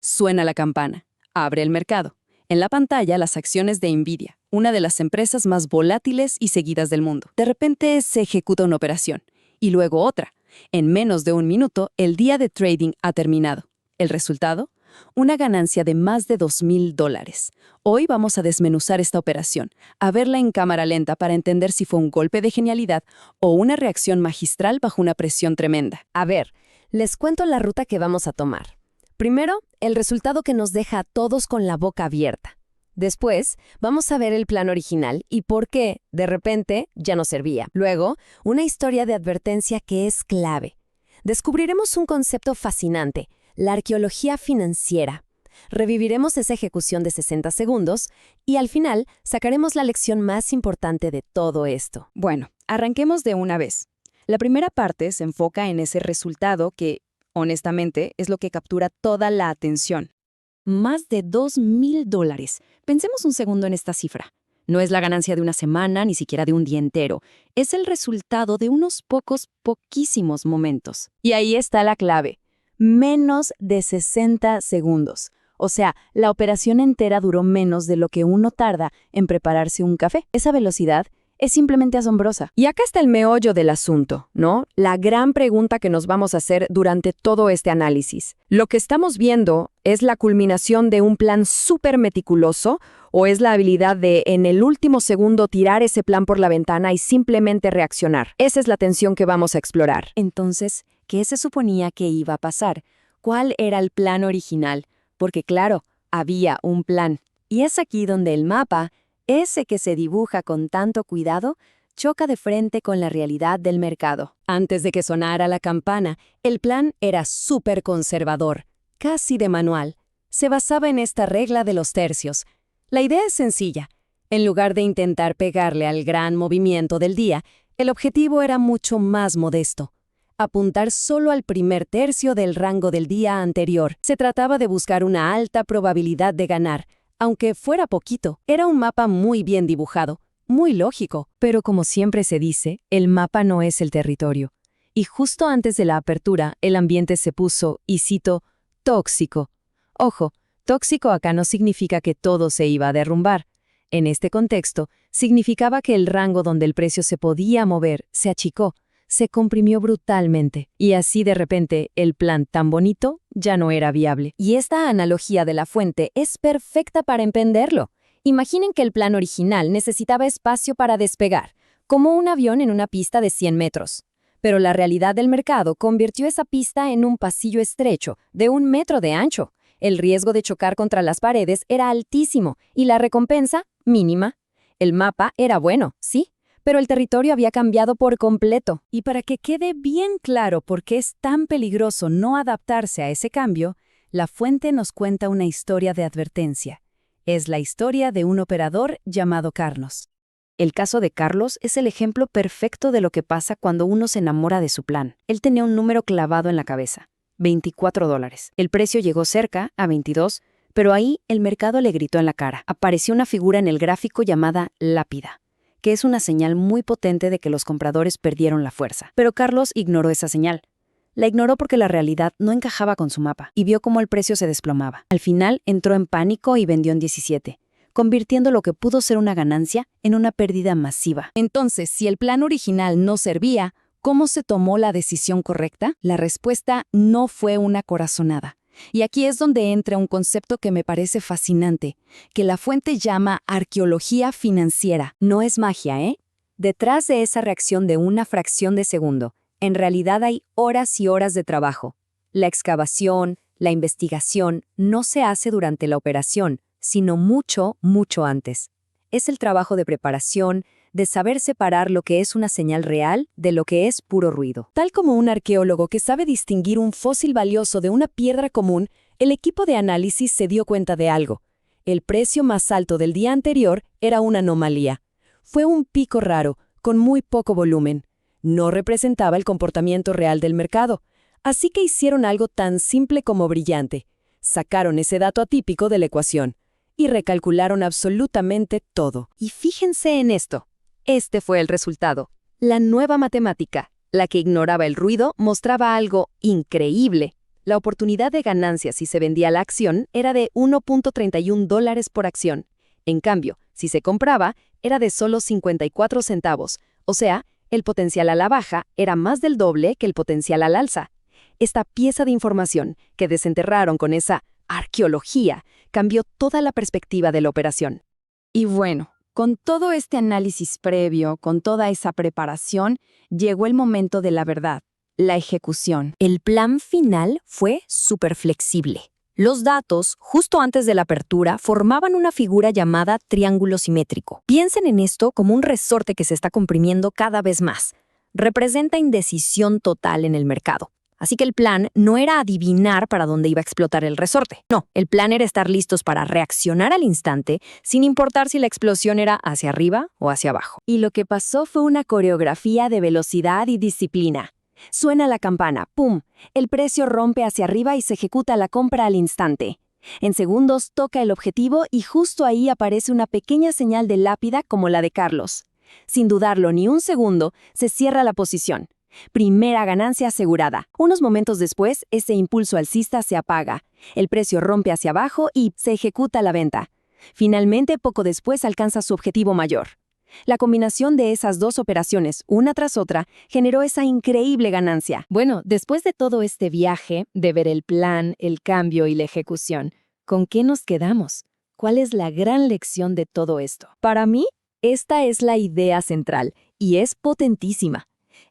Suena la campana. Abre el mercado. En la pantalla, las acciones de Nvidia, una de las empresas más volátiles y seguidas del mundo. De repente se ejecuta una operación, y luego otra. En menos de un minuto, el día de trading ha terminado. ¿El resultado? Una ganancia de más de $2,000. Hoy vamos a desmenuzar esta operación, a verla en cámara lenta para entender si fue un golpe de genialidad o una reacción magistral bajo una presión tremenda. A ver, les cuento la ruta que vamos a tomar. Primero, el resultado que nos deja a todos con la boca abierta. Después, vamos a ver el plan original y por qué, de repente, ya no servía. Luego, una historia de advertencia que es clave. Descubriremos un concepto fascinante, la arqueología financiera. Reviviremos esa ejecución de 60 segundos y al final sacaremos la lección más importante de todo esto. Bueno, arranquemos de una vez. La primera parte se enfoca en ese resultado que, honestamente, es lo que captura toda la atención. Más de $2,000. Pensemos un segundo en esta cifra. No es la ganancia de una semana, ni siquiera de un día entero. Es el resultado de unos poquísimos momentos. Y ahí está la clave. Menos de 60 segundos. O sea, la operación entera duró menos de lo que uno tarda en prepararse un café. Esa velocidad es simplemente asombrosa. Y acá está el meollo del asunto, ¿no? La gran pregunta que nos vamos a hacer durante todo este análisis. ¿Lo que estamos viendo es la culminación de un plan súper meticuloso o es la habilidad de, en el último segundo, tirar ese plan por la ventana y simplemente reaccionar? Esa es la tensión que vamos a explorar. Entonces, ¿qué se suponía que iba a pasar? ¿Cuál era el plan original? Porque claro, había un plan. Y es aquí donde el mapa, ese que se dibuja con tanto cuidado, choca de frente con la realidad del mercado. Antes de que sonara la campana, el plan era súper conservador, casi de manual. Se basaba en esta regla de los tercios. La idea es sencilla. En lugar de intentar pegarle al gran movimiento del día, el objetivo era mucho más modesto. Apuntar solo al primer tercio del rango del día anterior. Se trataba de buscar una alta probabilidad de ganar. Aunque fuera poquito, era un mapa muy bien dibujado, muy lógico. Pero como siempre se dice, el mapa no es el territorio. Y justo antes de la apertura, el ambiente se puso, y cito, tóxico. Ojo, tóxico acá no significa que todo se iba a derrumbar. En este contexto, significaba que el rango donde el precio se podía mover se achicó, se comprimió brutalmente, y así de repente el plan tan bonito ya no era viable. Y esta analogía de la fuente es perfecta para entenderlo. Imaginen que el plan original necesitaba espacio para despegar, como un avión en una pista de 100 metros. Pero la realidad del mercado convirtió esa pista en un pasillo estrecho, de 1 metro de ancho. El riesgo de chocar contra las paredes era altísimo y la recompensa mínima. El mapa era bueno, sí, pero el territorio había cambiado por completo. Y para que quede bien claro por qué es tan peligroso no adaptarse a ese cambio, la fuente nos cuenta una historia de advertencia. Es la historia de un operador llamado Carlos. El caso de Carlos es el ejemplo perfecto de lo que pasa cuando uno se enamora de su plan. Él tenía un número clavado en la cabeza, $24. El precio llegó cerca, a 22, pero ahí el mercado le gritó en la cara. Apareció una figura en el gráfico llamada lápida, que es una señal muy potente de que los compradores perdieron la fuerza. Pero Carlos ignoró esa señal. La ignoró porque la realidad no encajaba con su mapa y vio cómo el precio se desplomaba. Al final entró en pánico y vendió en 17, convirtiendo lo que pudo ser una ganancia en una pérdida masiva. Entonces, si el plan original no servía, ¿cómo se tomó la decisión correcta? La respuesta no fue una corazonada. Y aquí es donde entra un concepto que me parece fascinante, que la fuente llama arqueología financiera. No es magia, ¿eh? Detrás de esa reacción de una fracción de segundo, en realidad hay horas y horas de trabajo. La excavación, la investigación, no se hace durante la operación, sino mucho, mucho antes. Es el trabajo de preparación, de saber separar lo que es una señal real de lo que es puro ruido. Tal como un arqueólogo que sabe distinguir un fósil valioso de una piedra común, el equipo de análisis se dio cuenta de algo. El precio más alto del día anterior era una anomalía. Fue un pico raro, con muy poco volumen. No representaba el comportamiento real del mercado. Así que hicieron algo tan simple como brillante. Sacaron ese dato atípico de la ecuación y recalcularon absolutamente todo. Y fíjense en esto. Este fue el resultado. La nueva matemática, la que ignoraba el ruido, mostraba algo increíble. La oportunidad de ganancia si se vendía la acción era de $1.31 por acción. En cambio, si se compraba, era de solo 54 centavos. O sea, el potencial a la baja era más del doble que el potencial al alza. Esta pieza de información que desenterraron con esa arqueología cambió toda la perspectiva de la operación. Y bueno, con todo este análisis previo, con toda esa preparación, llegó el momento de la verdad, la ejecución. El plan final fue súper flexible. Los datos, justo antes de la apertura, formaban una figura llamada triángulo simétrico. Piensen en esto como un resorte que se está comprimiendo cada vez más. Representa indecisión total en el mercado. Así que el plan no era adivinar para dónde iba a explotar el resorte. No, el plan era estar listos para reaccionar al instante, sin importar si la explosión era hacia arriba o hacia abajo. Y lo que pasó fue una coreografía de velocidad y disciplina. Suena la campana, ¡pum! El precio rompe hacia arriba y se ejecuta la compra al instante. En segundos toca el objetivo y justo ahí aparece una pequeña señal de lápida como la de Carlos. Sin dudarlo ni un segundo, se cierra la posición. Primera ganancia asegurada. Unos momentos después, ese impulso alcista se apaga. El precio rompe hacia abajo y se ejecuta la venta. Finalmente, poco después alcanza su objetivo mayor. La combinación de esas dos operaciones, una tras otra, generó esa increíble ganancia. Bueno, después de todo este viaje, de ver el plan, el cambio y la ejecución, ¿con qué nos quedamos? ¿Cuál es la gran lección de todo esto? Para mí, esta es la idea central y es potentísima.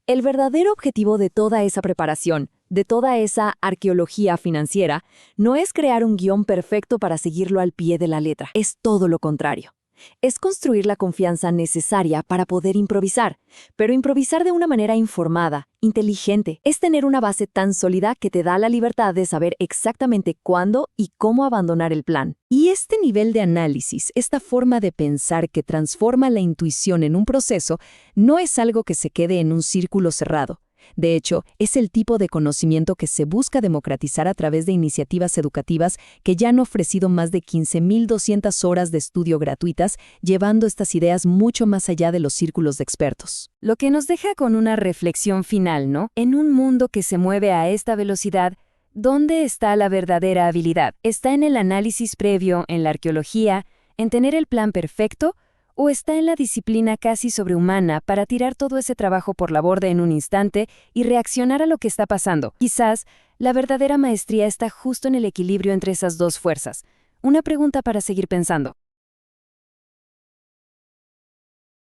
El verdadero objetivo de toda esa preparación, de toda esa arqueología financiera, no es crear un guión perfecto para seguirlo al pie de la letra. Es todo lo contrario. Es construir la confianza necesaria para poder improvisar, pero improvisar de una manera informada, inteligente. Es tener una base tan sólida que te da la libertad de saber exactamente cuándo y cómo abandonar el plan. Y este nivel de análisis, esta forma de pensar que transforma la intuición en un proceso, no es algo que se quede en un círculo cerrado. De hecho, es el tipo de conocimiento que se busca democratizar a través de iniciativas educativas que ya han ofrecido más de 15.200 horas de estudio gratuitas, llevando estas ideas mucho más allá de los círculos de expertos. Lo que nos deja con una reflexión final, ¿no? En un mundo que se mueve a esta velocidad, ¿dónde está la verdadera habilidad? ¿Está en el análisis previo, en la arqueología, en tener el plan perfecto? ¿O está en la disciplina casi sobrehumana para tirar todo ese trabajo por la borda en un instante y reaccionar a lo que está pasando? Quizás la verdadera maestría está justo en el equilibrio entre esas dos fuerzas. Una pregunta para seguir pensando.